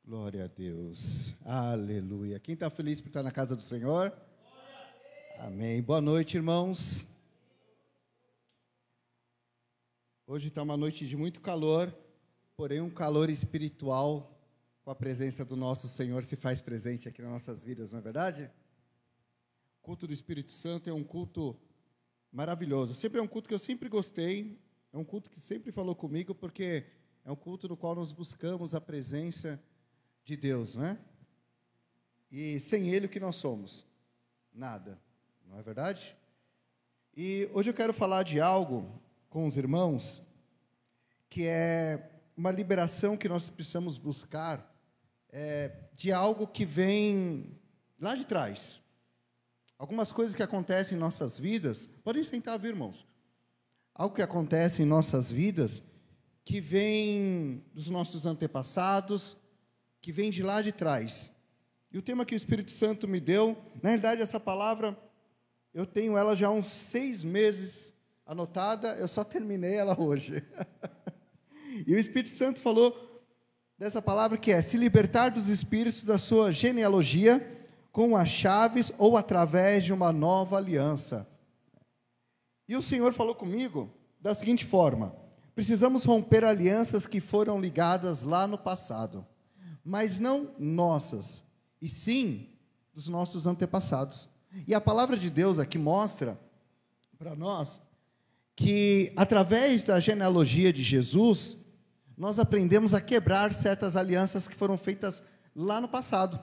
Glória a Deus, aleluia. Quem está feliz por estar na casa do Senhor? Amém. Boa noite, irmãos. Hoje está uma noite de muito calor, porém um calor espiritual, com a presença do nosso Senhor se faz presente aqui nas nossas vidas, não é verdade? O culto do Espírito Santo é um culto maravilhoso, sempre é um culto que eu sempre gostei, é um culto que sempre falou comigo, porque é um culto no qual nós buscamos a presença de Deus, né? E sem Ele o que nós somos? Nada, não é verdade? E hoje eu quero falar de algo com os irmãos, que é uma liberação que nós precisamos buscar, de algo que vem lá de trás. Algumas coisas que acontecem em nossas vidas, podem sentar, viu, irmãos? Algo que acontece em nossas vidas, que vem dos nossos antepassados, que vem de lá de trás. E o tema que o Espírito Santo me deu, na realidade essa palavra, eu tenho ela já há uns 6 meses anotada, eu só terminei ela hoje. E o Espírito Santo falou dessa palavra que é se libertar dos espíritos da sua genealogia com as chaves ou através de uma nova aliança. E o Senhor falou comigo da seguinte forma: precisamos romper alianças que foram ligadas lá no passado, mas não nossas, e sim dos nossos antepassados. E a palavra de Deus aqui mostra para nós que através da genealogia de Jesus, nós aprendemos a quebrar certas alianças que foram feitas lá no passado.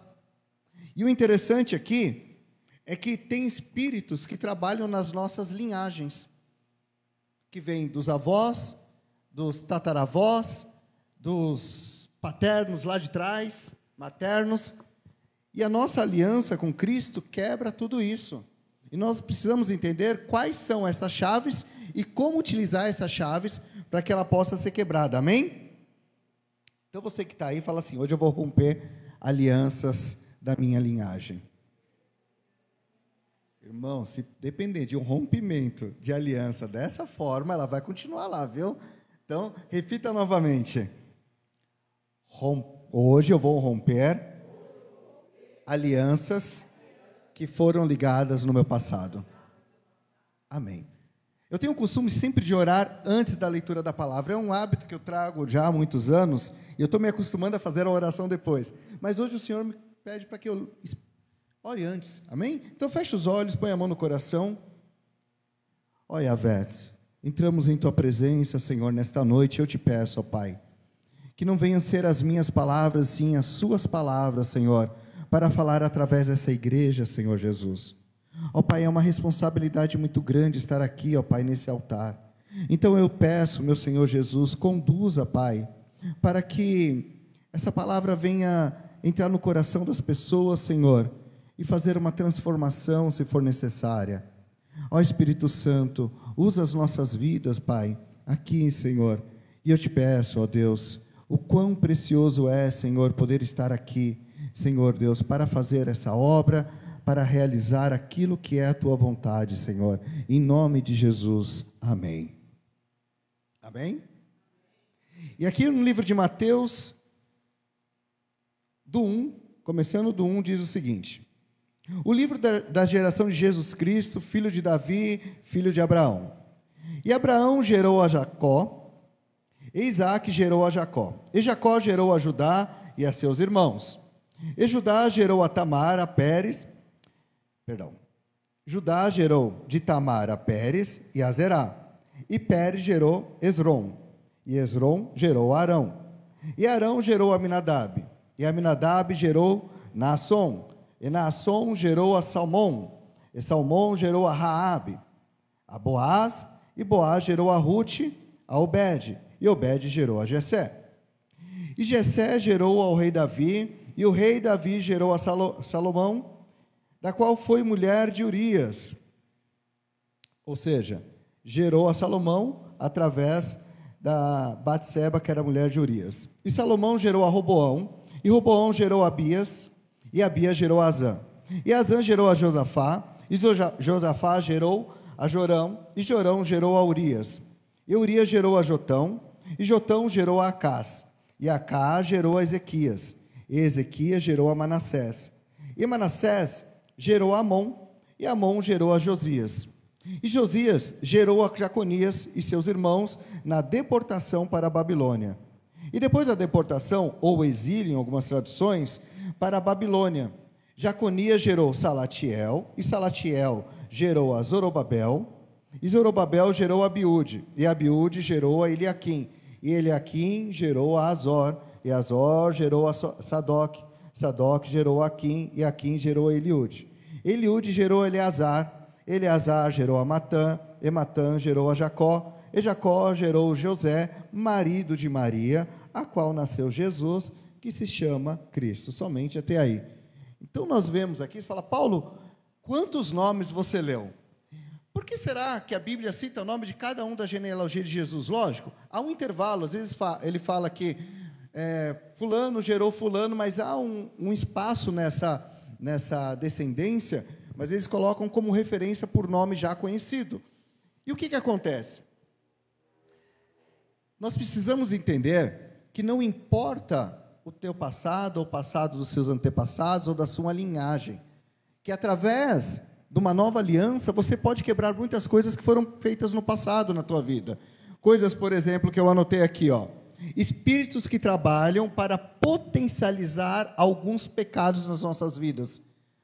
E o interessante aqui é que tem espíritos que trabalham nas nossas linhagens, que vêm dos avós, dos tataravós, dos paternos lá de trás, maternos, e a nossa aliança com Cristo quebra tudo isso. E nós precisamos entender quais são essas chaves e como utilizar essas chaves para que ela possa ser quebrada, amém? Então você que está aí, fala assim: hoje eu vou romper alianças da minha linhagem. Irmão, se depender de um rompimento de aliança dessa forma, ela vai continuar lá, viu? Então, repita novamente. Hoje eu vou romper alianças que foram ligadas no meu passado. Amém. Eu tenho o costume sempre de orar antes da leitura da palavra. É um hábito que eu trago já há muitos anos, e eu estou me acostumando a fazer a oração depois. Mas hoje o Senhor me pede para que eu ore antes, amém? Então feche os olhos, põe a mão no coração. Ó Yahvé, entramos em Tua presença, Senhor, nesta noite. Eu te peço, ó Pai, que não venham ser as minhas palavras, sim as Suas palavras, Senhor, para falar através dessa igreja, Senhor Jesus. Ó Pai, é uma responsabilidade muito grande estar aqui, ó Pai, nesse altar. Então eu peço, meu Senhor Jesus, conduza, Pai, para que essa palavra venha entrar no coração das pessoas, Senhor, e fazer uma transformação, se for necessária. Ó Espírito Santo, usa as nossas vidas, Pai, aqui, Senhor. E eu te peço, ó Deus, o quão precioso é, Senhor, poder estar aqui, Senhor Deus, para fazer essa obra, para realizar aquilo que é a Tua vontade, Senhor, em nome de Jesus, amém. Amém? E aqui no livro de Mateus, começando do 1, diz o seguinte: o livro da geração de Jesus Cristo, filho de Davi, filho de Abraão. E Abraão gerou a Jacó, e Isaac gerou a Jacó, e Jacó gerou a Judá e a seus irmãos. E Judá gerou a Tamar, a Pérez, Judá gerou de Tamar a Pérez e a Zerá, e Pérez gerou Esrom, e Esrom gerou Arão, e Arão gerou Aminadab, e Aminadab gerou Naasson, e Naasson gerou a Salmão, e Salmão gerou a Raabe, a Boaz, e Boaz gerou a Rute, a Obed, e Obed gerou a Jessé. E Jessé gerou ao rei Davi, e o rei Davi gerou a Salomão, da qual foi mulher de Urias. Ou seja, gerou a Salomão através da Batseba, que era mulher de Urias. E Salomão gerou a Roboão, e Roboão gerou a Abias, e Abias gerou a Azã. E Azã gerou a Josafá, e Josafá gerou a Jorão, e Jorão gerou a Urias. E Urias gerou a Jotão, e Jotão gerou a Acás, e Acás gerou a Ezequias, E Ezequias gerou a Manassés. E Manassés gerou a Amon, e Amon gerou a Josias. E Josias gerou a Jaconias e seus irmãos na deportação para a Babilônia. E depois da deportação, ou exílio em algumas traduções, para a Babilônia, Jaconias gerou Salatiel, e Salatiel gerou a Zorobabel, e Zorobabel gerou a Abiúde, e Abiúde gerou a Eliaquim, e Eliaquim gerou a Azor, e Azor gerou a Sadoc, Sadoc gerou a Aquim, e Aquim gerou a Eliúde. Eliúde gerou a Eleazar, Eleazar gerou a Matã, e Matã gerou a Jacó, e Jacó gerou José, marido de Maria, a qual nasceu Jesus, que se chama Cristo. Somente até aí. Então nós vemos aqui, fala, Paulo, quantos nomes você leu? Por que será que a Bíblia cita o nome de cada um da genealogia de Jesus? Lógico, há um intervalo, às vezes ele fala que fulano gerou fulano, mas há um espaço nessa descendência, mas eles colocam como referência por nome já conhecido. E o que acontece? Nós precisamos entender que não importa o teu passado, ou o passado dos seus antepassados, ou da sua linhagem, que através de uma nova aliança, você pode quebrar muitas coisas que foram feitas no passado na tua vida. Coisas, por exemplo, que eu anotei aqui, espíritos que trabalham para potencializar alguns pecados nas nossas vidas.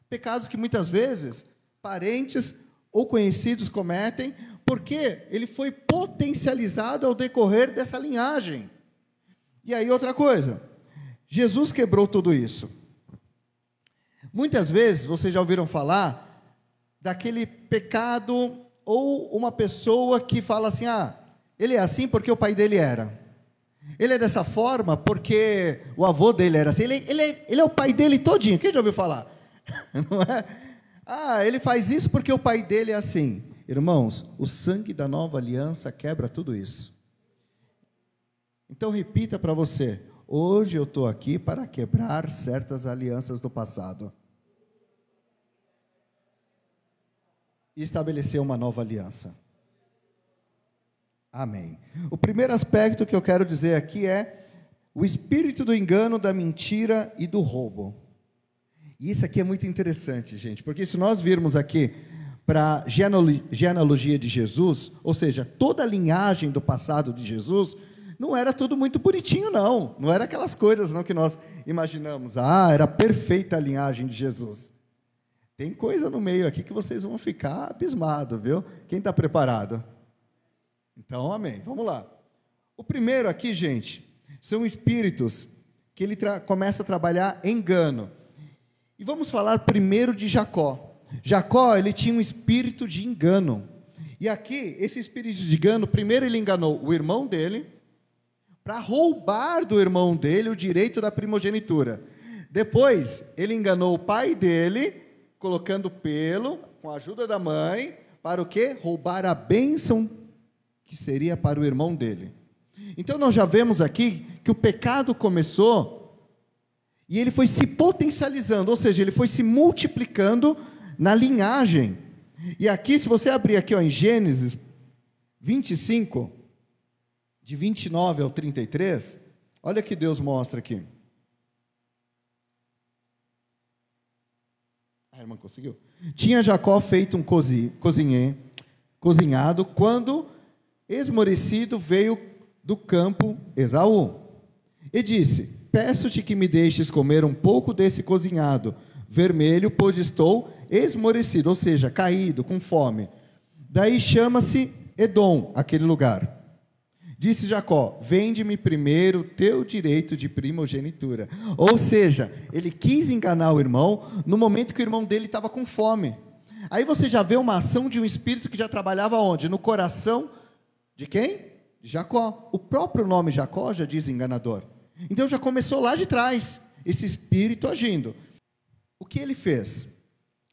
Pecados que muitas vezes parentes ou conhecidos cometem, porque ele foi potencializado ao decorrer dessa linhagem. E aí outra coisa, Jesus quebrou tudo isso. Muitas vezes vocês já ouviram falar daquele pecado, ou uma pessoa que fala assim, ele é assim porque o pai dele era. Ele é dessa forma porque o avô dele era assim. Ele é o pai dele todinho. Quem já ouviu falar? Não é? Ele faz isso porque o pai dele é assim. Irmãos, o sangue da nova aliança quebra tudo isso. Então repita para você, hoje eu estou aqui para quebrar certas alianças do passado. E estabelecer uma nova aliança. Amém. O primeiro aspecto que eu quero dizer aqui é o espírito do engano, da mentira e do roubo. E isso aqui é muito interessante, gente, porque se nós virmos aqui para a genealogia de Jesus, ou seja, toda a linhagem do passado de Jesus, não era tudo muito bonitinho, não era aquelas coisas não que nós imaginamos, era perfeita a linhagem de Jesus. Tem coisa no meio aqui que vocês vão ficar abismados, viu? Quem está preparado? Então, amém. Vamos lá. O primeiro aqui, gente, são espíritos que ele começa a trabalhar engano. E vamos falar primeiro de Jacó. Jacó, ele tinha um espírito de engano. E aqui, esse espírito de engano, primeiro ele enganou o irmão dele, para roubar do irmão dele o direito da primogenitura. Depois, ele enganou o pai dele, colocando pelo, com a ajuda da mãe, para o quê? Roubar a bênção que seria para o irmão dele. Então nós já vemos aqui que o pecado começou e ele foi se potencializando, ou seja, ele foi se multiplicando na linhagem. E aqui, se você abrir aqui em Gênesis 25, de 29 ao 33, olha que Deus mostra aqui. A irmã conseguiu? Tinha Jacó feito um cozinhado, quando esmorecido veio do campo Esaú, e disse, peço-te que me deixes comer um pouco desse cozinhado vermelho, pois estou esmorecido, ou seja, caído, com fome. Daí chama-se Edom, aquele lugar. Disse Jacó, vende-me primeiro o teu direito de primogenitura. Ou seja, ele quis enganar o irmão, no momento que o irmão dele estava com fome. Aí você já vê uma ação de um espírito que já trabalhava onde? No coração de quem? De Jacó. O próprio nome Jacó já diz enganador. Então já começou lá de trás, esse espírito agindo. O que ele fez?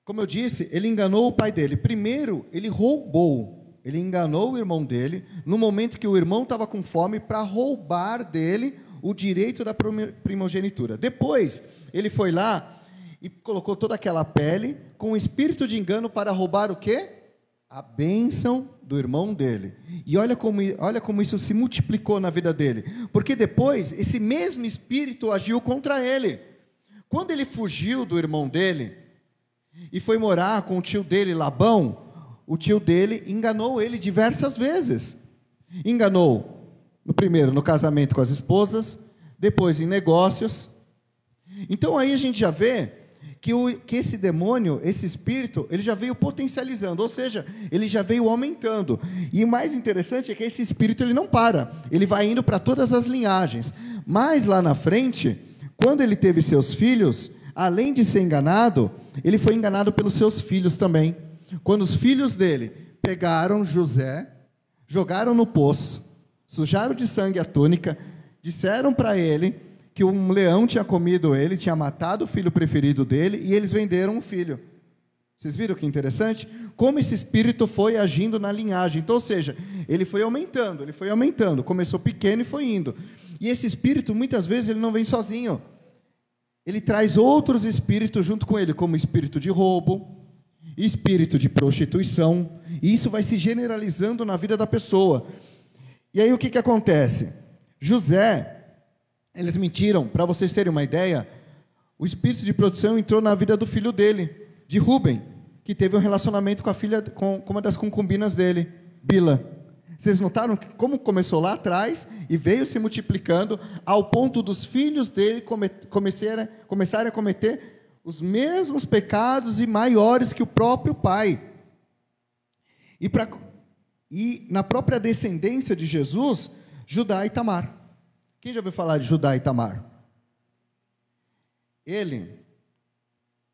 Como eu disse, ele enganou o pai dele. Primeiro, ele roubou. Ele enganou o irmão dele, no momento que o irmão estava com fome, para roubar dele o direito da primogenitura. Depois, ele foi lá e colocou toda aquela pele, com o espírito de engano, para roubar o quê? A bênção do irmão dele. E olha como isso se multiplicou na vida dele. Porque depois, esse mesmo espírito agiu contra ele. Quando ele fugiu do irmão dele e foi morar com o tio dele, Labão, o tio dele enganou ele diversas vezes. Enganou, primeiro no casamento com as esposas, depois em negócios. Então aí a gente já vê que esse demônio, esse espírito, ele já veio potencializando, ou seja, ele já veio aumentando. E o mais interessante é que esse espírito ele não para, ele vai indo para todas as linhagens. Mas lá na frente, quando ele teve seus filhos, além de ser enganado, ele foi enganado pelos seus filhos também. Quando os filhos dele pegaram José, jogaram no poço, sujaram de sangue a túnica, disseram para ele que um leão tinha comido ele, tinha matado o filho preferido dele, e eles venderam um filho. Vocês viram que interessante? Como esse espírito foi agindo na linhagem. Então, ou seja, ele foi aumentando, começou pequeno e foi indo. E esse espírito, muitas vezes, ele não vem sozinho. Ele traz outros espíritos junto com ele, como espírito de roubo, espírito de prostituição, e isso vai se generalizando na vida da pessoa. E aí o que acontece? José, eles mentiram, para vocês terem uma ideia, o espírito de prostituição entrou na vida do filho dele, de Rúben, que teve um relacionamento com a filha, com uma das concubinas dele, Bila. Vocês notaram como começou lá atrás e veio se multiplicando ao ponto dos filhos dele começarem a cometer os mesmos pecados e maiores que o próprio pai. E na própria descendência de Jesus, Judá e Tamar. Quem já ouviu falar de Judá e Tamar?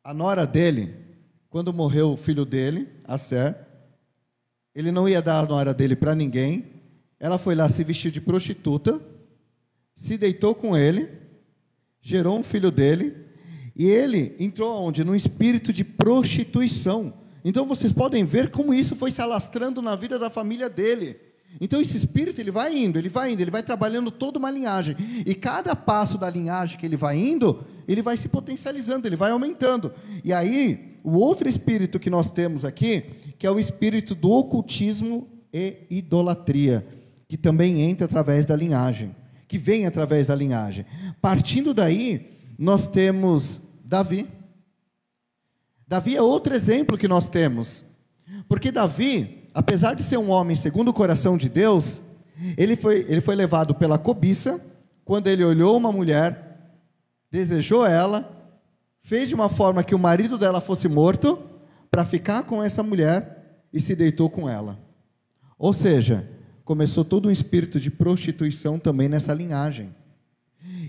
A nora dele, quando morreu o filho dele, Assé, ele não ia dar a nora dele para ninguém, ela foi lá se vestir de prostituta, se deitou com ele, gerou um filho dele, e ele entrou onde? Num espírito de prostituição. Então vocês podem ver como isso foi se alastrando na vida da família dele. Então esse espírito ele vai indo, ele vai trabalhando toda uma linhagem, e cada passo da linhagem que ele vai indo, ele vai se potencializando, ele vai aumentando. E aí, o outro espírito que nós temos aqui, que é o espírito do ocultismo e idolatria, que também entra através da linhagem, que vem através da linhagem. Partindo daí, nós temos Davi. Davi é outro exemplo que nós temos, porque Davi, apesar de ser um homem segundo o coração de Deus, ele foi levado pela cobiça, quando ele olhou uma mulher, desejou ela, fez de uma forma que o marido dela fosse morto, para ficar com essa mulher, e se deitou com ela. Ou seja, começou todo um espírito de prostituição também nessa linhagem.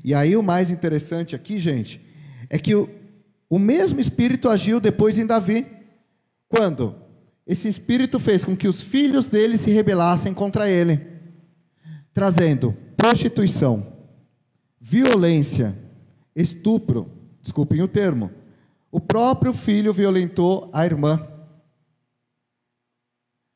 E aí o mais interessante aqui, gente, é que o mesmo espírito agiu depois em Davi, quando esse espírito fez com que os filhos dele se rebelassem contra ele, trazendo prostituição, violência, estupro, desculpem o termo. O próprio filho violentou a irmã.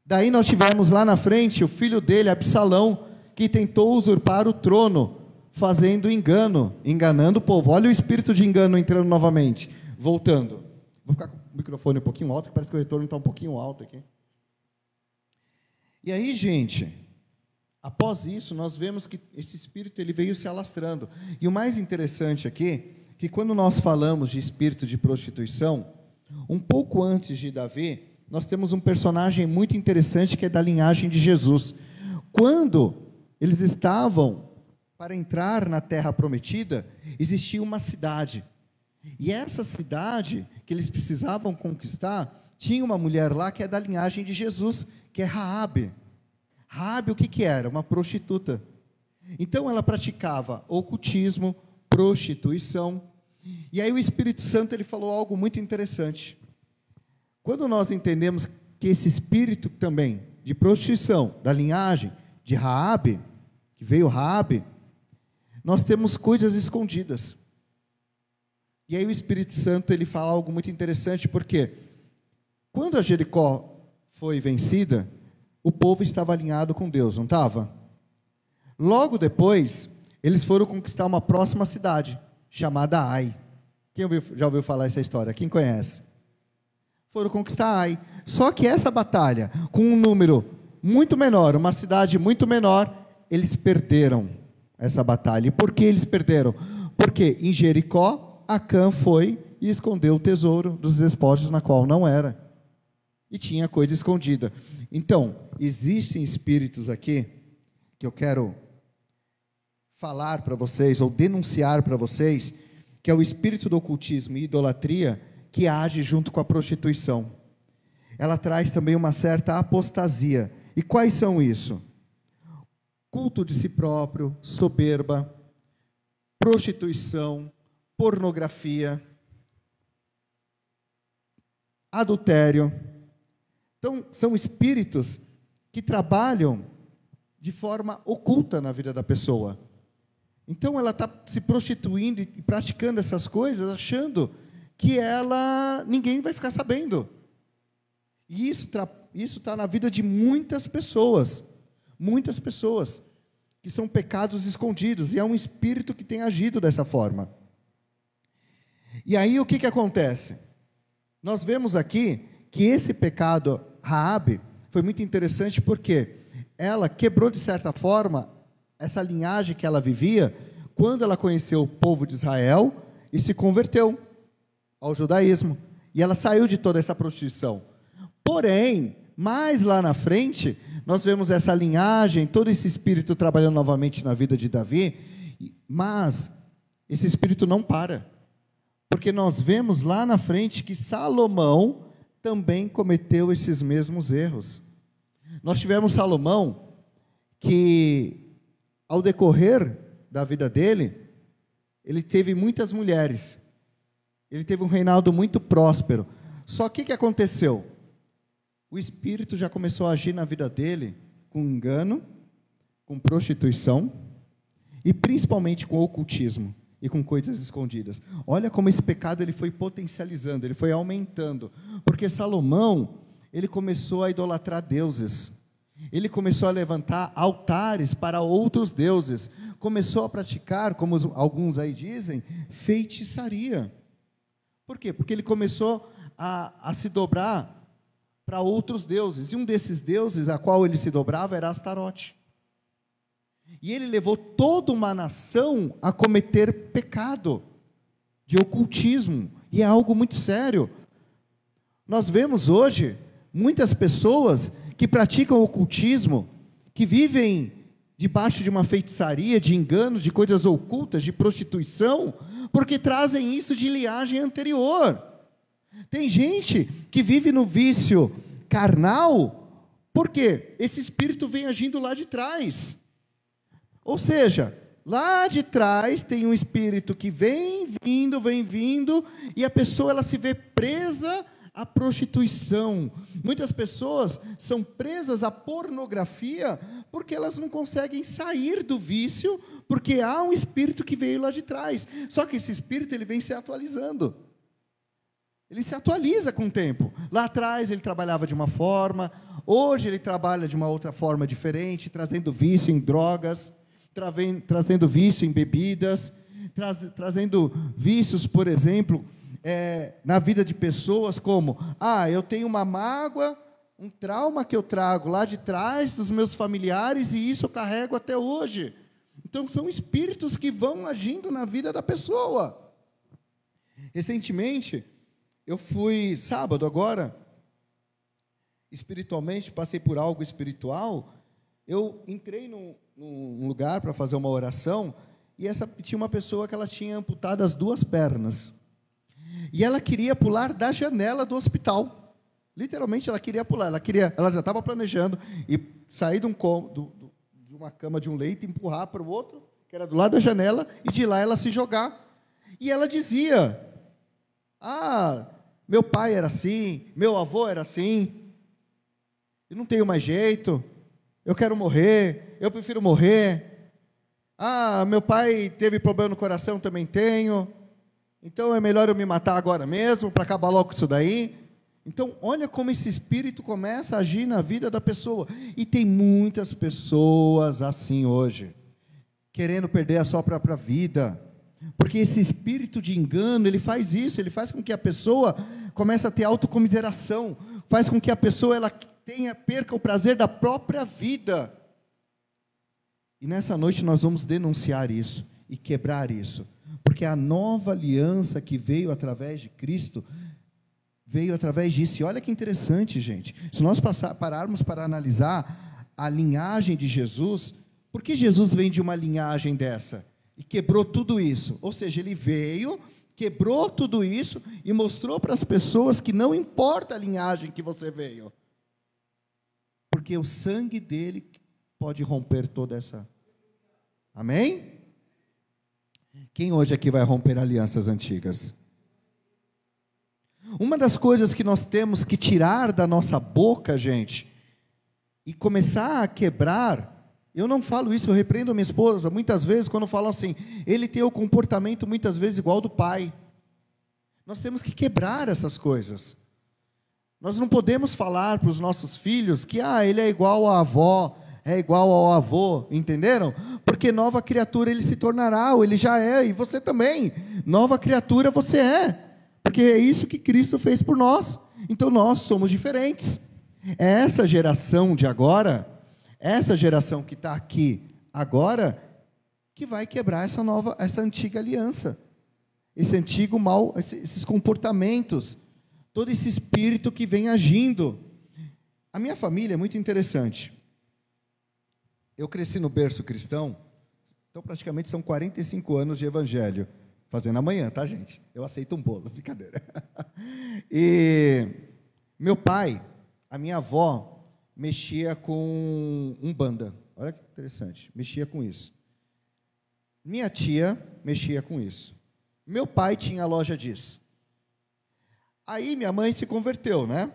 Daí nós tivemos lá na frente o filho dele, Absalão, que tentou usurpar o trono, fazendo engano, enganando o povo. Olha o espírito de engano entrando novamente, voltando. Vou ficar com o microfone um pouquinho alto, que parece que o retorno está um pouquinho alto aqui. E aí, gente, após isso, nós vemos que esse espírito ele veio se alastrando. E o mais interessante aqui, que quando nós falamos de espírito de prostituição, um pouco antes de Davi, nós temos um personagem muito interessante que é da linhagem de Jesus. Quando eles estavam para entrar na terra prometida, existia uma cidade. E essa cidade que eles precisavam conquistar, tinha uma mulher lá que é da linhagem de Jesus, que é Raabe. Raabe o que era? Uma prostituta. Então ela praticava ocultismo, prostituição. E aí o Espírito Santo ele falou algo muito interessante. Quando nós entendemos que esse espírito também de prostituição, da linhagem de Raabe, que veio Raabe, nós temos coisas escondidas. E aí o Espírito Santo ele fala algo muito interessante, porque quando a Jericó foi vencida, o povo estava alinhado com Deus, não estava? Logo depois, eles foram conquistar uma próxima cidade, chamada Ai. Quem já ouviu falar essa história? Quem conhece? Foram conquistar Ai. Só que essa batalha, com um número muito menor, uma cidade muito menor, eles perderam essa batalha. E por que eles perderam? Porque em Jericó Acã foi e escondeu o tesouro dos despojos na qual não era. E tinha coisa escondida. Então, existem espíritos aqui que eu quero falar para vocês, ou denunciar para vocês, que é o espírito do ocultismo e idolatria que age junto com a prostituição. Ela traz também uma certa apostasia. E quais são isso? Culto de si próprio, soberba, prostituição, pornografia, adultério. Então, são espíritos que trabalham de forma oculta na vida da pessoa. Então, ela está se prostituindo e praticando essas coisas, achando que ninguém vai ficar sabendo. E isso está na vida de muitas pessoas, que são pecados escondidos, e é um espírito que tem agido dessa forma. E aí, o que acontece? Nós vemos aqui que esse pecado, Raabe, foi muito interessante porque ela quebrou, de certa forma, essa linhagem que ela vivia, quando ela conheceu o povo de Israel e se converteu ao judaísmo. E ela saiu de toda essa prostituição. Porém, mais lá na frente, nós vemos essa linhagem, todo esse espírito trabalhando novamente na vida de Davi, mas esse espírito não para. Porque nós vemos lá na frente que Salomão também cometeu esses mesmos erros. Nós tivemos Salomão, que ao decorrer da vida dele, ele teve muitas mulheres, ele teve um reinado muito próspero. Só que o que aconteceu? O espírito já começou a agir na vida dele com engano, com prostituição e principalmente com ocultismo e com coisas escondidas. Olha como esse pecado ele foi potencializando, ele foi aumentando, porque Salomão, ele começou a idolatrar deuses. Ele começou a levantar altares para outros deuses, começou a praticar, como alguns aí dizem, feitiçaria. Por quê? Porque ele começou a se dobrar para outros deuses, e um desses deuses a qual ele se dobrava era Astarote. E ele levou toda uma nação a cometer pecado de ocultismo, e é algo muito sério. Nós vemos hoje muitas pessoas que praticam ocultismo, que vivem debaixo de uma feitiçaria, de engano, de coisas ocultas, de prostituição, porque trazem isso de linhagem anterior. Tem gente que vive no vício carnal, porque esse espírito vem agindo lá de trás. Ou seja, lá de trás tem um espírito que vem vindo, e a pessoa ela se vê presa à prostituição. Muitas pessoas são presas à pornografia porque elas não conseguem sair do vício, porque há um espírito que veio lá de trás. Só que esse espírito ele vem se atualizando. Ele se atualiza com o tempo. Lá atrás ele trabalhava de uma forma, hoje ele trabalha de uma outra forma diferente, trazendo vício em drogas, trazendo vício em bebidas, trazendo vícios, por exemplo, na vida de pessoas como, eu tenho uma mágoa, um trauma que eu trago lá de trás dos meus familiares e isso eu carrego até hoje. Então são espíritos que vão agindo na vida da pessoa. Recentemente, eu fui, sábado agora, espiritualmente, passei por algo espiritual, eu entrei num lugar para fazer uma oração, e tinha uma pessoa que ela tinha amputado as 2 pernas, e ela queria pular da janela do hospital, literalmente ela queria pular, ela já estava planejando, e sair de uma cama, de um leito, empurrar para o outro, que era do lado da janela, e de lá ela se jogar, e ela dizia, meu pai era assim, meu avô era assim, eu não tenho mais jeito, eu quero morrer, eu prefiro morrer, meu pai teve problema no coração, também tenho, então é melhor eu me matar agora mesmo, para acabar logo com isso daí. Então, olha como esse espírito começa a agir na vida da pessoa, e tem muitas pessoas assim hoje, querendo perder a sua própria vida, porque esse espírito de engano, ele faz isso, ele faz com que a pessoa comece a ter autocomiseração, faz com que a pessoa perca o prazer da própria vida. E nessa noite nós vamos denunciar isso e quebrar isso, porque porque a nova aliança que veio através de Cristo, veio através disso. E olha que interessante, gente, se nós pararmos para analisar a linhagem de Jesus, por que Jesus vem de uma linhagem dessa? E quebrou tudo isso, ou seja, ele veio, quebrou tudo isso, e mostrou para as pessoas que não importa a linhagem que você veio, porque o sangue dele pode romper toda essa... Amém? Quem hoje aqui vai romper alianças antigas? Uma das coisas que nós temos que tirar da nossa boca, gente, e começar a quebrar, eu não falo isso, eu repreendo a minha esposa, muitas vezes, quando falam assim, ele tem o comportamento muitas vezes igual ao do pai. Nós temos que quebrar essas coisas. Nós não podemos falar para os nossos filhos que, ele é igual à avó, é igual ao avô, entenderam? Porque nova criatura ele se tornará, ou ele já é, e você também, nova criatura você é, porque é isso que Cristo fez por nós, então nós somos diferentes. É essa geração de agora, essa geração que está aqui agora, que vai quebrar essa antiga aliança, esse antigo mal, esses comportamentos, todo esse espírito que vem agindo. A minha família é muito interessante. Eu cresci no berço cristão, então praticamente são 45 anos de evangelho, fazendo amanhã, tá, gente? Eu aceito um bolo, brincadeira. E meu pai, a minha avó, mexia com umbanda, olha que interessante, mexia com isso. Minha tia mexia com isso. Meu pai tinha loja disso. Aí minha mãe se converteu, né?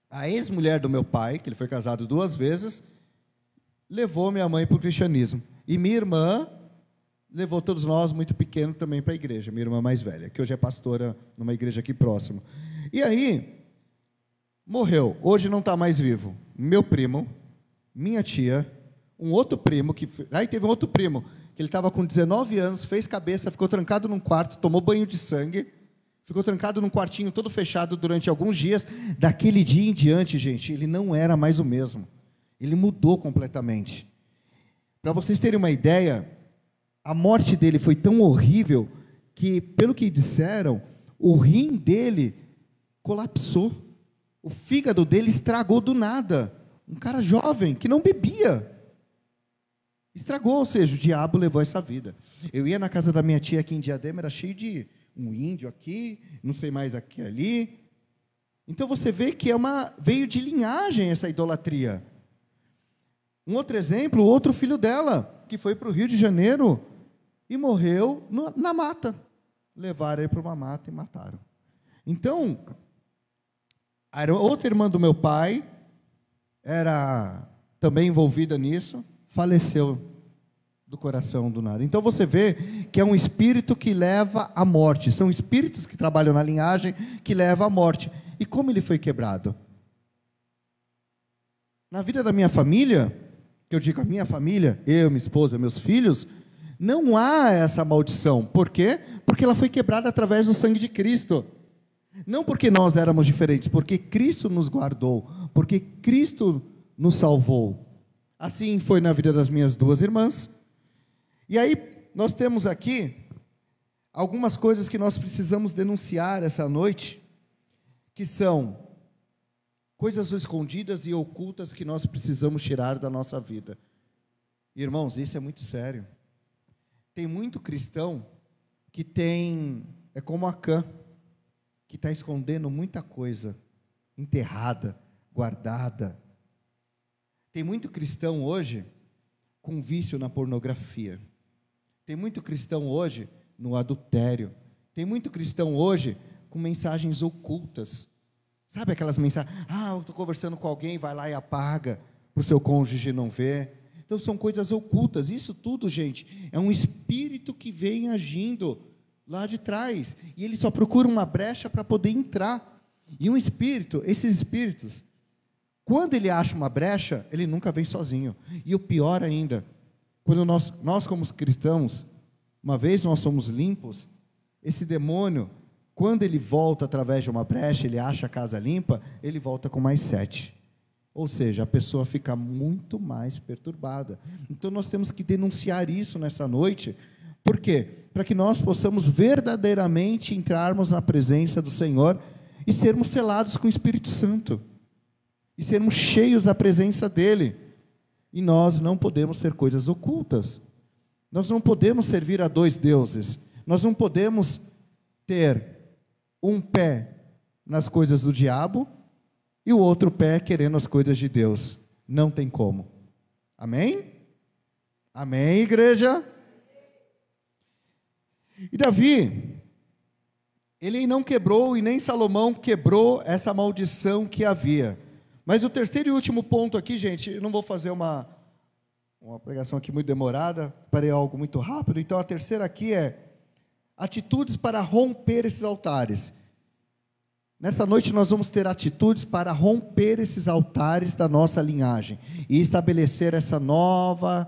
A ex-mulher do meu pai, que ele foi casado 2 vezes, levou minha mãe para o cristianismo. E minha irmã levou todos nós, muito pequenos, também para a igreja. Minha irmã mais velha, que hoje é pastora numa igreja aqui próxima. E aí, morreu. Hoje não está mais vivo. Meu primo, minha tia, um outro primo, aí teve um outro primo, que ele estava com 19 anos, fez cabeça, ficou trancado num quarto, tomou banho de sangue, ficou trancado num quartinho todo fechado durante alguns dias. Daquele dia em diante, gente, ele não era mais o mesmo. Ele mudou completamente. Para vocês terem uma ideia, a morte dele foi tão horrível que, pelo que disseram, o rim dele colapsou. O fígado dele estragou do nada. Um cara jovem, que não bebia. Estragou, ou seja, o diabo levou essa vida. Eu ia na casa da minha tia aqui em Diadema, era cheio de um índio aqui, não sei mais aqui ali. Então você vê que veio de linhagem essa idolatria. Um outro exemplo, o outro filho dela, que foi para o Rio de Janeiro e morreu na mata. Levaram ele para uma mata e mataram. Então, a outra irmã do meu pai era também envolvida nisso, faleceu do coração do nada. Então você vê que é um espírito que leva à morte. São espíritos que trabalham na linhagem que levam à morte. E como ele foi quebrado? Na vida da minha família, que eu digo a minha família, eu, minha esposa, meus filhos, não há essa maldição. Por quê? Porque ela foi quebrada através do sangue de Cristo. Não porque nós éramos diferentes, porque Cristo nos guardou, porque Cristo nos salvou. Assim foi na vida das minhas 2 irmãs. E aí, nós temos aqui algumas coisas que nós precisamos denunciar essa noite, que são coisas escondidas e ocultas que nós precisamos tirar da nossa vida. Irmãos, isso é muito sério. Tem muito cristão que é como Acã, que está escondendo muita coisa, enterrada, guardada. Tem muito cristão hoje com vício na pornografia. Tem muito cristão hoje no adultério. Tem muito cristão hoje com mensagens ocultas. Sabe aquelas mensagens? Eu estou conversando com alguém, vai lá e apaga, para o seu cônjuge não ver. Então são coisas ocultas. Isso tudo, gente, é um espírito que vem agindo lá de trás. E ele só procura uma brecha para poder entrar. E um espírito, esses espíritos, quando ele acha uma brecha, ele nunca vem sozinho. E o pior ainda, quando nós como cristãos, uma vez nós somos limpos, esse demônio, quando ele volta através de uma brecha, ele acha a casa limpa, ele volta com mais 7. Ou seja, a pessoa fica muito mais perturbada. Então nós temos que denunciar isso nessa noite, Por quê? Para que nós possamos verdadeiramente entrarmos na presença do Senhor e sermos selados com o Espírito Santo, e sermos cheios da presença dEle. E nós não podemos ter coisas ocultas, nós não podemos servir a dois deuses, nós não podemos ter um pé nas coisas do diabo e o outro pé querendo as coisas de Deus. Não tem como. Amém? Amém, igreja? E Davi, ele não quebrou, e nem Salomão quebrou essa maldição que havia. Mas o terceiro e último ponto aqui, gente, eu não vou fazer uma pregação aqui muito demorada, parei algo muito rápido. Então a terceira aqui é atitudes para romper esses altares. Nessa noite nós vamos ter atitudes para romper esses altares da nossa linhagem e estabelecer essa nova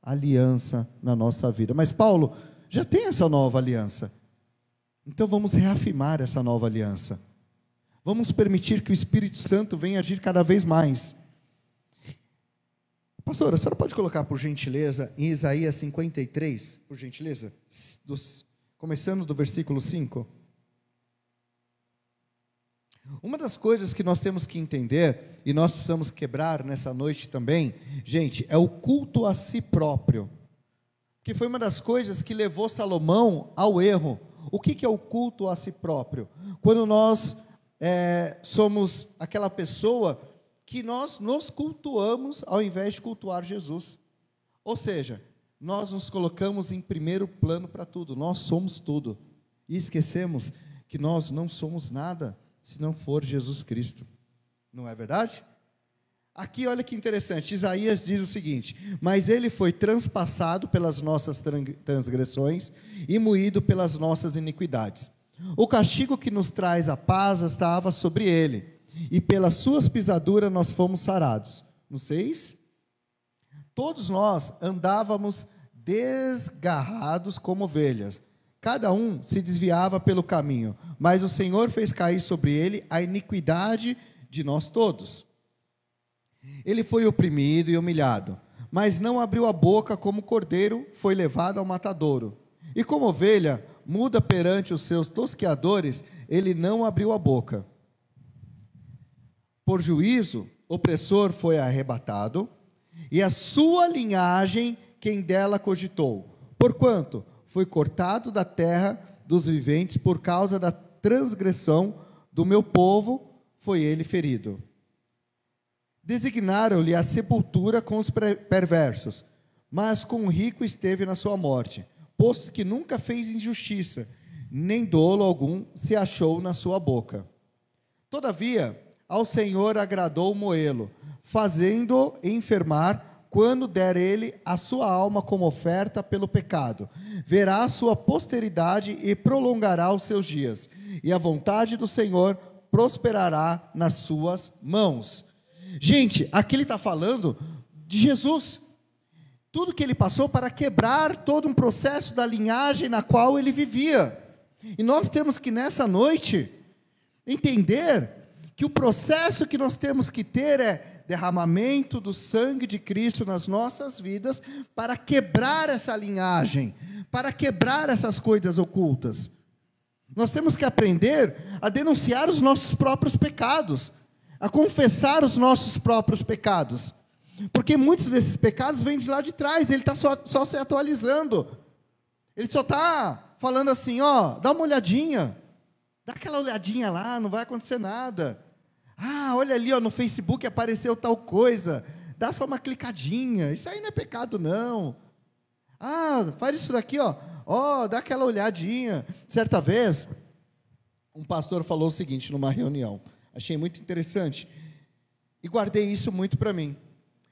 aliança na nossa vida. Mas Paulo, já tem essa nova aliança. Então vamos reafirmar essa nova aliança. Vamos permitir que o Espírito Santo venha agir cada vez mais. Pastora, a senhora pode colocar, por gentileza, em Isaías 53, por gentileza, começando do versículo 5. Uma das coisas que nós temos que entender, e nós precisamos quebrar nessa noite também, gente, é o culto a si próprio, que foi uma das coisas que levou Salomão ao erro. O que é o culto a si próprio? Quando nós somos aquela pessoa que nós nos cultuamos ao invés de cultuar Jesus, ou seja, nós nos colocamos em primeiro plano para tudo, nós somos tudo, e esquecemos que nós não somos nada, se não for Jesus Cristo, não é verdade? Aqui olha que interessante, Isaías diz o seguinte: mas ele foi transpassado pelas nossas transgressões e moído pelas nossas iniquidades. O castigo que nos traz a paz estava sobre ele, e pelas suas pisaduras nós fomos sarados. No 6, todos nós andávamos desgarrados como ovelhas, cada um se desviava pelo caminho, mas o Senhor fez cair sobre ele a iniquidade de nós todos. Ele foi oprimido e humilhado, mas não abriu a boca, como cordeiro foi levado ao matadouro. E como ovelha muda perante os seus tosqueadores, ele não abriu a boca. Por juízo, opressor foi arrebatado, e a sua linhagem quem dela cogitou. Porquanto foi cortado da terra dos viventes, por causa da transgressão do meu povo, foi ele ferido. Designaram-lhe a sepultura com os perversos, mas com o rico esteve na sua morte, posto que nunca fez injustiça, nem dolo algum se achou na sua boca. Todavia, ao Senhor agradou moê-lo, fazendo-o enfermar, quando der ele a sua alma como oferta pelo pecado. Verá a sua posteridade e prolongará os seus dias, e a vontade do Senhor prosperará nas suas mãos. Gente, aqui ele está falando de Jesus, tudo que ele passou para quebrar todo um processo da linhagem na qual ele vivia, e nós temos que nessa noite entender que o processo que nós temos que ter é derramamento do sangue de Cristo nas nossas vidas, para quebrar essa linhagem, para quebrar essas coisas ocultas. Nós temos que aprender a denunciar os nossos próprios pecados, a confessar os nossos próprios pecados, porque muitos desses pecados vêm de lá de trás. Ele está só se atualizando, ele só está falando assim, ó, dá uma olhadinha, dá aquela olhadinha lá, não vai acontecer nada. Ah, olha ali, ó, no Facebook apareceu tal coisa, dá só uma clicadinha, isso aí não é pecado não. Ah, faz isso daqui, ó, dá aquela olhadinha. Certa vez, um pastor falou o seguinte numa reunião, achei muito interessante, e guardei isso muito para mim.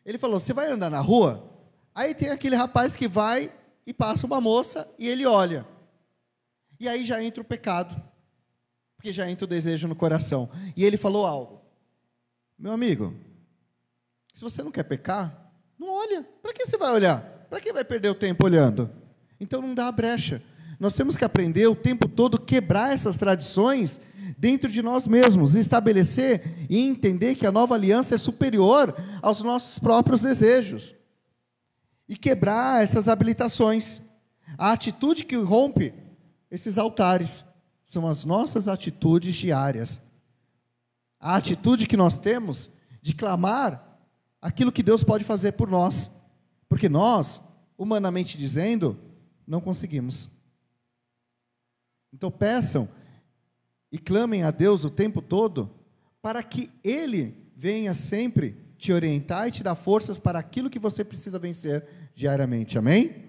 Ele falou, você vai andar na rua, aí tem aquele rapaz que vai e passa uma moça, e ele olha, e aí já entra o pecado, porque já entra o desejo no coração. E ele falou algo, meu amigo, se você não quer pecar, não olha, para que você vai olhar? Para que vai perder o tempo olhando? Então não dá a brecha. Nós temos que aprender o tempo todo, quebrar essas tradições dentro de nós mesmos, estabelecer e entender que a nova aliança é superior aos nossos próprios desejos, e quebrar essas habilitações. A atitude que rompe esses altares são as nossas atitudes diárias. A atitude que nós temos de clamar aquilo que Deus pode fazer por nós. Porque nós, humanamente dizendo, não conseguimos. Então peçam e clamem a Deus o tempo todo, para que Ele venha sempre te orientar e te dar forças para aquilo que você precisa vencer diariamente, amém?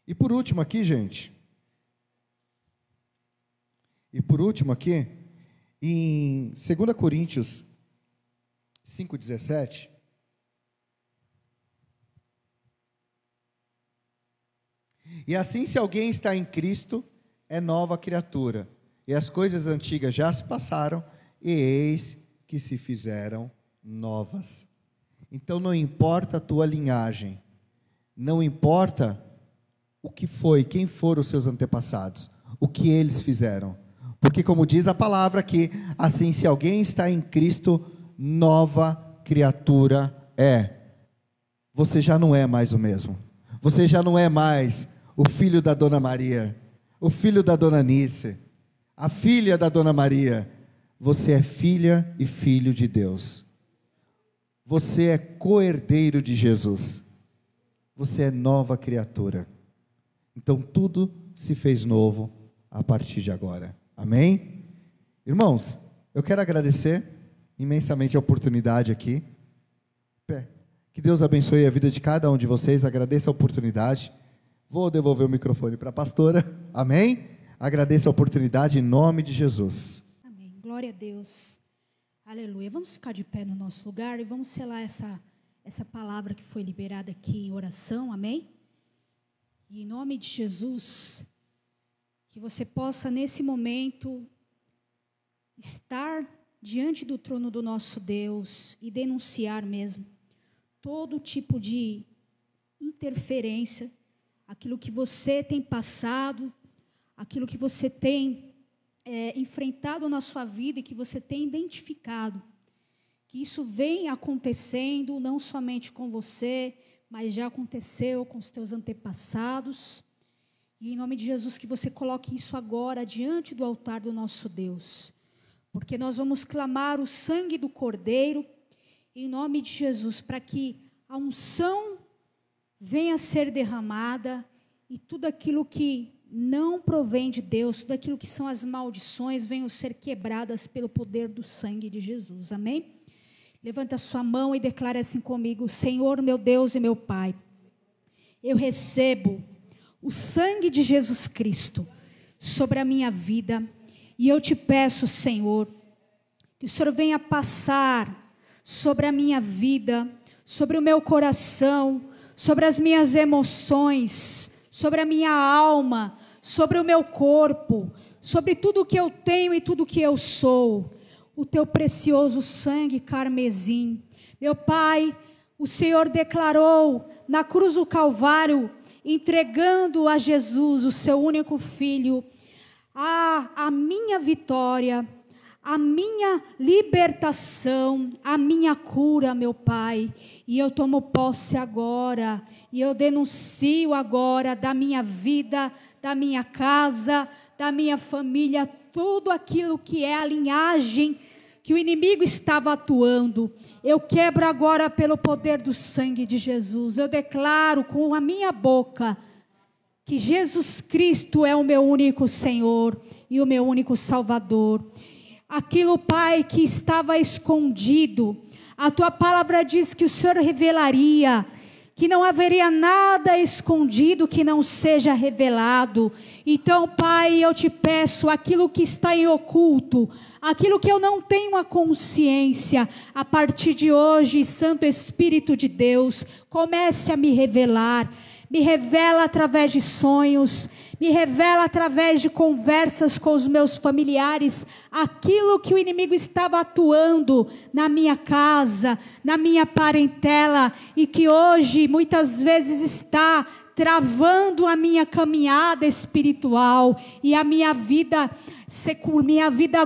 E por último aqui, gente, em 2 Coríntios 5,17, e assim, se alguém está em Cristo, é nova criatura, e as coisas antigas já se passaram, e eis que se fizeram novas. Então não importa a tua linhagem, não importa o que foi, quem foram os seus antepassados, o que eles fizeram, porque como diz a palavra aqui, assim, se alguém está em Cristo, nova criatura é. Você já não é mais o mesmo, você já não é mais o filho da Dona Maria, o filho da Dona Nice, a filha da Dona Maria. Você é filha e filho de Deus. Você é co-herdeiro de Jesus. Você é nova criatura. Então tudo se fez novo a partir de agora. Amém? Irmãos, eu quero agradecer imensamente a oportunidade aqui. Que Deus abençoe a vida de cada um de vocês. Agradeço a oportunidade. Vou devolver o microfone para a pastora. Amém? Agradeço a oportunidade em nome de Jesus. Amém. Glória a Deus. Aleluia. Vamos ficar de pé no nosso lugar e vamos selar essa palavra que foi liberada aqui em oração. Amém? E em nome de Jesus, que você possa nesse momento estar diante do trono do nosso Deus e denunciar mesmo todo tipo de interferência, aquilo que você tem passado, aquilo que você tem enfrentado na sua vida e que você tem identificado, que isso vem acontecendo não somente com você, mas já aconteceu com os teus antepassados, e em nome de Jesus que você coloque isso agora diante do altar do nosso Deus, porque nós vamos clamar o sangue do Cordeiro, em nome de Jesus, para que a unção venha a ser derramada, e tudo aquilo que não provém de Deus, tudo aquilo que são as maldições, venham ser quebradas pelo poder do sangue de Jesus, amém? Levanta a sua mão e declara assim comigo: Senhor meu Deus e meu Pai, eu recebo o sangue de Jesus Cristo sobre a minha vida, e eu te peço, Senhor, que o Senhor venha passar sobre a minha vida, sobre o meu coração, sobre as minhas emoções, sobre a minha alma, sobre o meu corpo, sobre tudo que eu tenho e tudo que eu sou, o teu precioso sangue carmesim. Meu Pai, o Senhor declarou na cruz do Calvário, entregando a Jesus, o seu único Filho, a minha vitória, a minha libertação, a minha cura, meu Pai, e eu tomo posse agora, e eu denuncio agora da minha vida, da minha casa, da minha família, tudo aquilo que é a linhagem que o inimigo estava atuando, eu quebro agora pelo poder do sangue de Jesus, eu declaro com a minha boca, que Jesus Cristo é o meu único Senhor, e o meu único Salvador. Aquilo, Pai, que estava escondido, a tua palavra diz que o Senhor revelaria, que não haveria nada escondido que não seja revelado. Então, Pai, eu te peço, aquilo que está em oculto, aquilo que eu não tenho a consciência, a partir de hoje, Santo Espírito de Deus, comece a me revelar. Me revela através de sonhos, me revela através de conversas com os meus familiares, aquilo que o inimigo estava atuando na minha casa, na minha parentela, e que hoje muitas vezes está travando a minha caminhada espiritual e a minha vida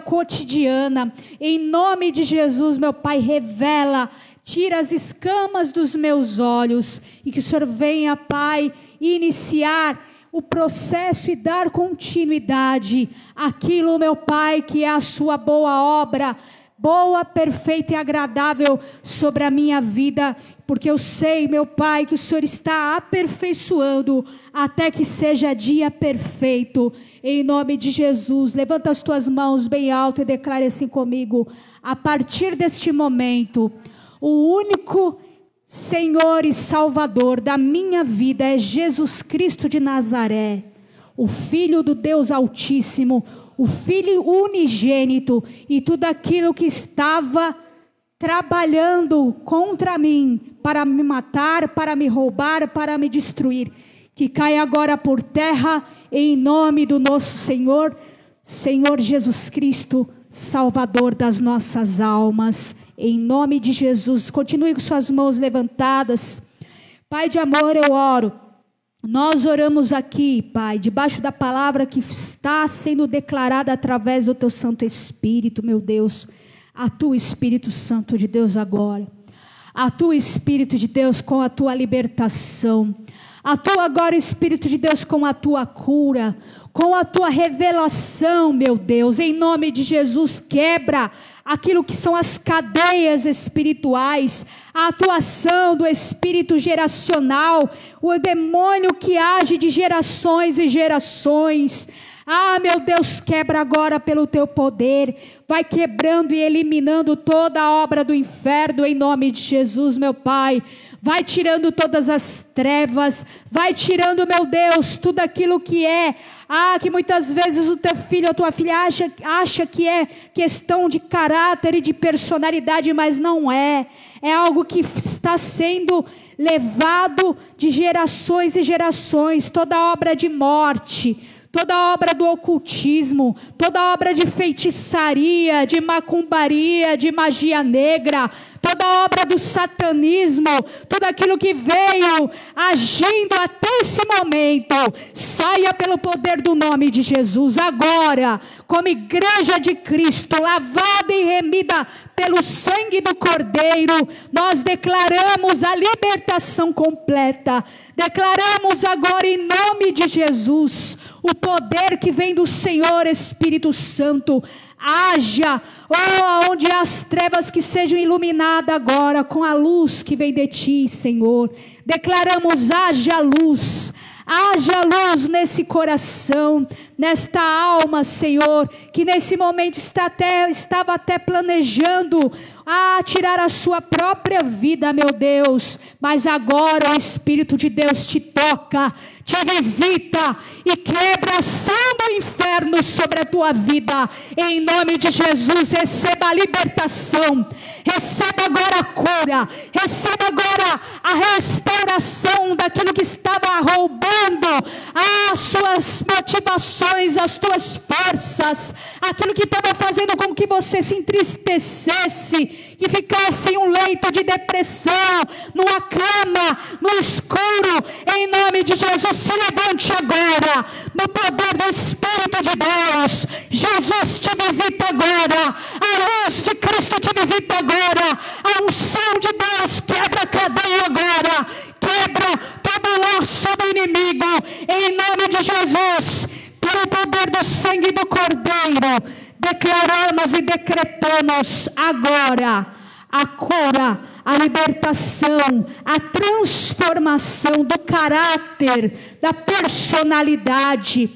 cotidiana. Em nome de Jesus, meu Pai, revela, tira as escamas dos meus olhos, e que o Senhor venha, Pai, iniciar o processo e dar continuidade àquilo, meu Pai, que é a sua boa obra, boa, perfeita e agradável sobre a minha vida, porque eu sei, meu Pai, que o Senhor está aperfeiçoando até que seja dia perfeito, em nome de Jesus. Levanta as tuas mãos bem alto e declare assim comigo: a partir deste momento, o único Senhor e Salvador da minha vida é Jesus Cristo de Nazaré, o Filho do Deus Altíssimo, o Filho unigênito, e tudo aquilo que estava trabalhando contra mim, para me matar, para me roubar, para me destruir, que caia agora por terra, em nome do nosso Senhor Jesus Cristo, Salvador das nossas almas. Em nome de Jesus, continue com suas mãos levantadas. Pai de amor, eu oro. Nós oramos aqui, Pai, debaixo da palavra que está sendo declarada através do Teu Santo Espírito, meu Deus. Atua, Espírito Santo de Deus, agora. Atua, Espírito de Deus, com a Tua libertação. Atua agora, Espírito de Deus, com a Tua cura, com a Tua revelação, meu Deus. Em nome de Jesus, quebra aquilo que são as cadeias espirituais, a atuação do espírito geracional, o demônio que age de gerações e gerações. Ah, meu Deus, quebra agora pelo Teu poder, vai quebrando e eliminando toda a obra do inferno, em nome de Jesus, meu Pai. Vai tirando todas as trevas, vai tirando, meu Deus, tudo aquilo que é, que muitas vezes o teu filho ou tua filha acha que é questão de caráter e de personalidade, mas não é. É algo que está sendo levado de gerações e gerações, toda obra de morte, toda obra do ocultismo, toda obra de feitiçaria, de macumbaria, de magia negra, toda obra do satanismo, tudo aquilo que veio agindo até esse momento, saia pelo poder do nome de Jesus. Agora, como igreja de Cristo, lavada e remida pelo sangue do Cordeiro, nós declaramos a libertação completa. Declaramos agora em nome de Jesus o poder que vem do Senhor Espírito Santo. Haja, onde há as trevas, que sejam iluminadas agora com a luz que vem de Ti, Senhor. Declaramos: haja luz nesse coração, nesta alma, Senhor, que nesse momento estava até planejando tirar a sua própria vida, meu Deus, mas agora o Espírito de Deus te toca, te visita e quebra a ação do inferno sobre a tua vida. Em nome de Jesus, receba a libertação, receba agora a cura, receba agora a restauração daquilo que estava roubando as suas motivações, as tuas forças, aquilo que estava fazendo com que você se entristecesse, que ficasse em um leito de depressão, numa cama, no escuro. Em nome de Jesus, se levante agora, no poder do Espírito de Deus. Jesus te visita agora, a luz de Cristo te visita agora, a unção de Deus quebra a cadeia agora, quebra todo laço do inimigo, em nome de Jesus, pelo poder do sangue do Cordeiro. Declaramos e decretamos agora a cura, a libertação, a transformação do caráter, da personalidade.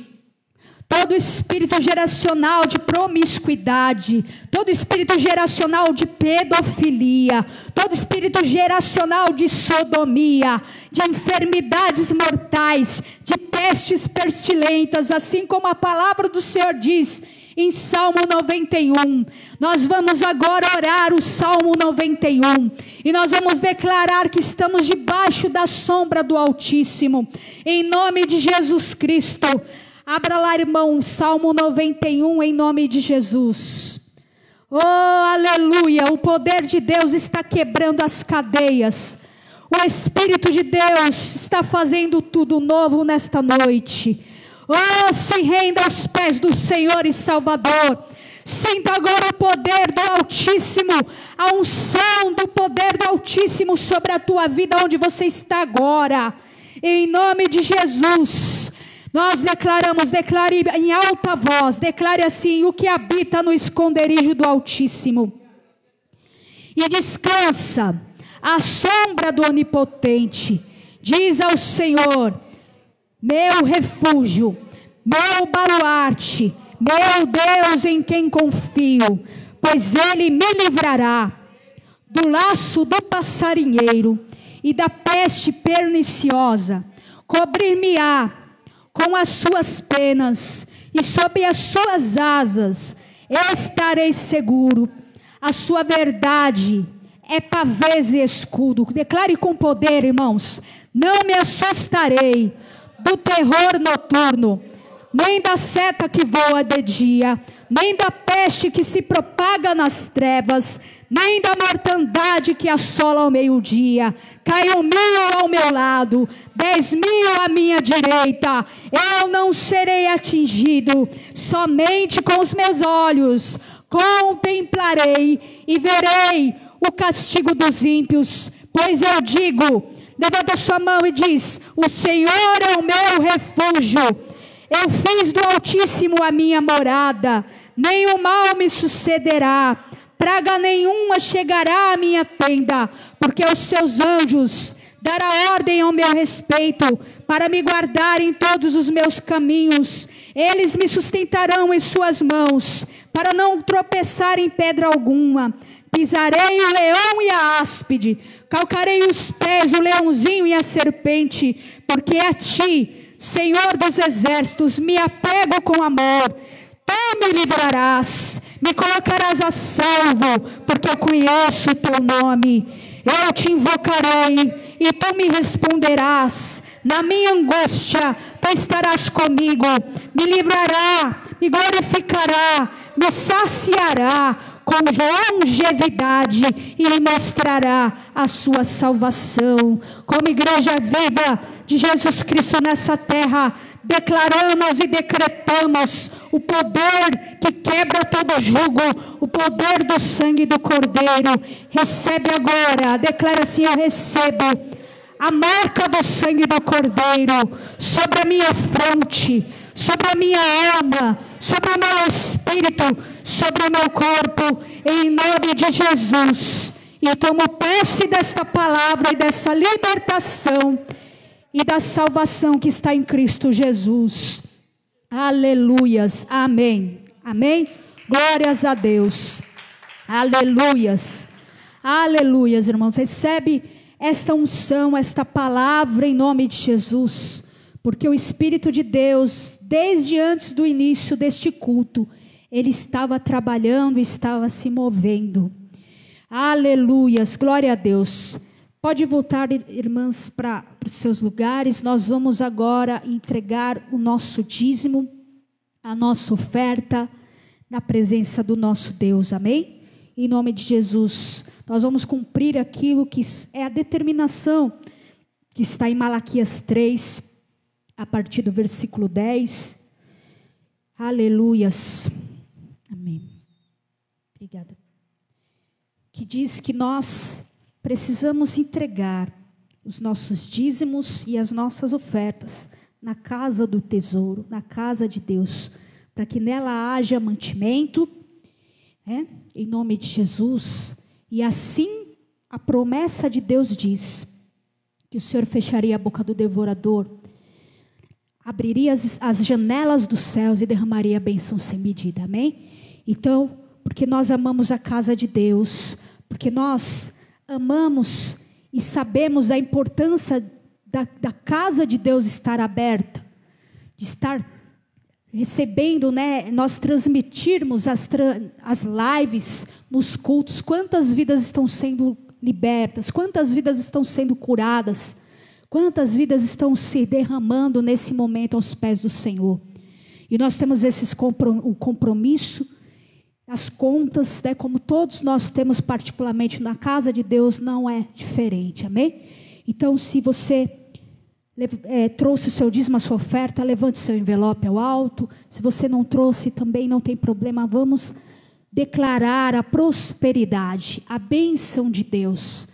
Todo espírito geracional de promiscuidade, todo espírito geracional de pedofilia, todo espírito geracional de sodomia, de enfermidades mortais, de pestes pestilentas, assim como a palavra do Senhor diz em Salmo 91, nós vamos agora orar o Salmo 91, e nós vamos declarar que estamos debaixo da sombra do Altíssimo, em nome de Jesus Cristo. Abra lá, irmão, Salmo 91, em nome de Jesus. Oh, aleluia, o poder de Deus está quebrando as cadeias, o Espírito de Deus está fazendo tudo novo nesta noite. Oh, se renda aos pés do Senhor e Salvador, Sinta agora o poder do Altíssimo, a unção do poder do Altíssimo sobre a tua vida, onde você está agora. Em nome de Jesus, nós declaramos, declare em alta voz, declare assim: o que habita no esconderijo do Altíssimo e descansa à sombra do Onipotente, diz ao Senhor, meu refúgio, meu baluarte, meu Deus em quem confio, pois Ele me livrará do laço do passarinheiro e da peste perniciosa. Cobrir-me-á com as suas penas, e sob as suas asas estarei seguro. A sua verdade é pavês e escudo. Declare com poder, irmãos: não me assustarei do terror noturno, nem da seta que voa de dia, nem da peste que se propaga nas trevas, nem da mortandade que assola ao meio-dia. Caiu 1000 ao meu lado, 10.000 à minha direita, eu não serei atingido. Somente com os meus olhos contemplarei e verei o castigo dos ímpios. Pois eu digo, levanta sua mão e diz: o Senhor é o meu refúgio. Eu fiz do Altíssimo a minha morada, nenhum mal me sucederá, praga nenhuma chegará à minha tenda, porque os seus anjos dará ordem ao meu respeito, para me guardar em todos os meus caminhos. Eles me sustentarão em suas mãos, para não tropeçar em pedra alguma. Pisarei o leão e a áspide, calcarei os pés, o leãozinho e a serpente, porque a ti, Senhor dos exércitos, me apego com amor. Tu me livrarás, me colocarás a salvo, porque eu conheço o teu nome. Eu te invocarei e tu me responderás. Na minha angústia tu estarás comigo, me livrará, me glorificará, me saciará com longevidade e me mostrará a sua salvação. Como igreja viva de Jesus Cristo nessa terra, declaramos e decretamos o poder que quebra todo jugo, o poder do sangue do Cordeiro. Recebe agora, declara assim: eu recebo a marca do sangue do Cordeiro sobre a minha fronte, sobre a minha alma, sobre o meu espírito, sobre o meu corpo, em nome de Jesus. E tomo posse desta palavra e dessa libertação e da salvação que está em Cristo Jesus. Aleluias, amém, amém, glórias a Deus, aleluias, aleluias, irmãos. Recebe esta unção, esta palavra em nome de Jesus, porque o Espírito de Deus, desde antes do início deste culto, Ele estava trabalhando, estava se movendo. Aleluias, glória a Deus. Pode voltar, irmãs, para os seus lugares. Nós vamos agora entregar o nosso dízimo, a nossa oferta, na presença do nosso Deus, amém? Em nome de Jesus, nós vamos cumprir aquilo que é a determinação que está em Malaquias 3, a partir do versículo 10. Aleluias, amém. Obrigada. Que diz que nós precisamos entregar os nossos dízimos e as nossas ofertas na casa do tesouro, na casa de Deus, para que nela haja mantimento, em nome de Jesus. E assim a promessa de Deus diz que o Senhor fecharia a boca do devorador, abriria as janelas dos céus e derramaria a bênção sem medida, amém? Então, porque nós amamos a casa de Deus, porque nós amamos e sabemos da importância da casa de Deus estar aberta, de estar recebendo, nós transmitirmos as lives nos cultos. Quantas vidas estão sendo libertas, quantas vidas estão sendo curadas, quantas vidas estão se derramando nesse momento aos pés do Senhor. E nós temos o compromisso, as contas, como todos nós temos, particularmente na casa de Deus, não é diferente, amém? Então, se você trouxe o seu dízimo, a sua oferta, levante seu envelope ao alto. Se você não trouxe também, não tem problema, vamos declarar a prosperidade, a bênção de Deus.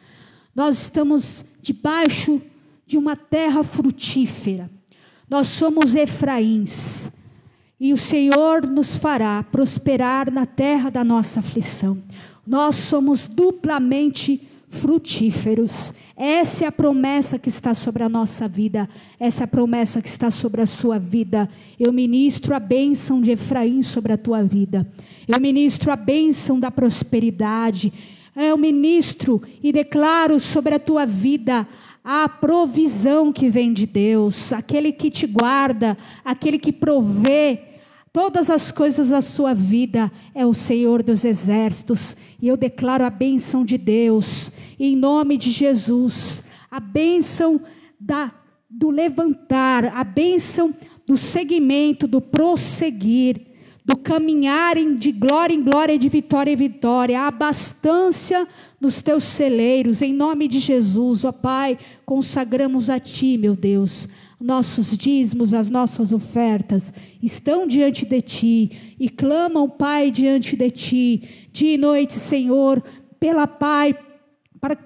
Nós estamos debaixo de uma terra frutífera. Nós somos Efraíns. E o Senhor nos fará prosperar na terra da nossa aflição. Nós somos duplamente frutíferos. Essa é a promessa que está sobre a nossa vida. Essa é a promessa que está sobre a sua vida. Eu ministro a bênção de Efraim sobre a tua vida. Eu ministro a bênção da prosperidade. Eu ministro e declaro sobre a tua vida a provisão que vem de Deus. Aquele que te guarda, aquele que provê todas as coisas da sua vida é o Senhor dos exércitos. E eu declaro a bênção de Deus, em nome de Jesus. A bênção do levantar, a bênção do seguimento, do prosseguir, do caminhar de glória em glória, de vitória em vitória. A abastança nos teus celeiros, em nome de Jesus. Ó Pai, consagramos a Ti, meu Deus. Nossos dízimos, as nossas ofertas estão diante de Ti e clamam, Pai, diante de Ti, dia e noite, Senhor, pela Pai,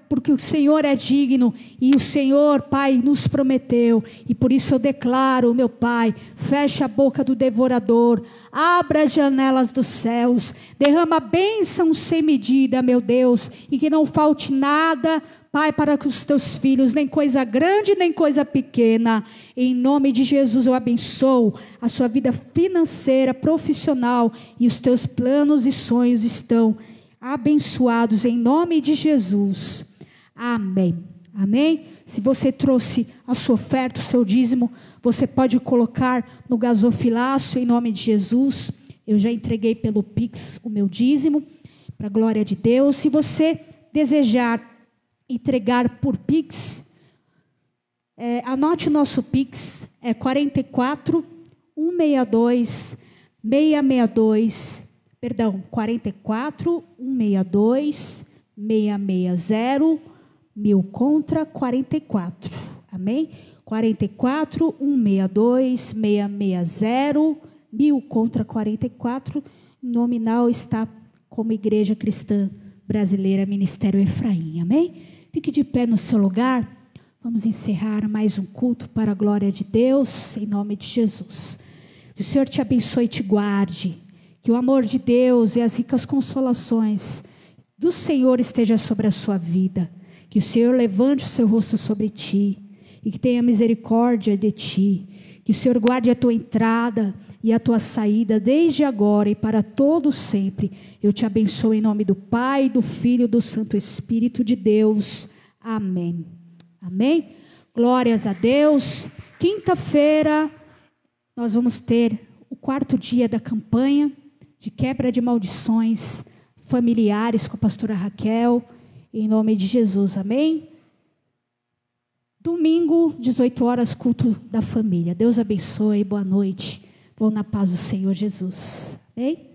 porque o Senhor é digno e o Senhor, Pai, nos prometeu. E por isso eu declaro, meu Pai, fecha a boca do devorador, abra as janelas dos céus, derrama bênção sem medida, meu Deus, e que não falte nada, Pai, para os teus filhos, nem coisa grande, nem coisa pequena. Em nome de Jesus eu abençoo a sua vida financeira, profissional, e os teus planos e sonhos estão abençoados em nome de Jesus. Amém. Amém? Se você trouxe a sua oferta, o seu dízimo, você pode colocar no gasofilácio em nome de Jesus. Eu já entreguei pelo Pix o meu dízimo, para a glória de Deus. Se você desejar entregar por Pix, anote o nosso Pix, é 44 162 660, 1000 contra 44, amém? 44 162 660, 1000 contra 44, nominal está como Igreja Cristã Brasileira Ministério Efraim, amém? Fique de pé no seu lugar. Vamos encerrar mais um culto para a glória de Deus, em nome de Jesus. Que o Senhor te abençoe e te guarde. Que o amor de Deus e as ricas consolações do Senhor esteja sobre a sua vida. Que o Senhor levante o seu rosto sobre ti e que tenha misericórdia de ti. Que o Senhor guarde a tua entrada e a tua saída desde agora e para todo sempre. Eu te abençoo em nome do Pai, do Filho e do Santo Espírito de Deus. Amém. Amém? Glórias a Deus. Quinta-feira nós vamos ter o 4º dia da campanha de quebra de maldições familiares com a pastora Raquel, em nome de Jesus, amém? Domingo, 18 horas, culto da família. Deus abençoe, boa noite. Vão na paz do Senhor Jesus, amém?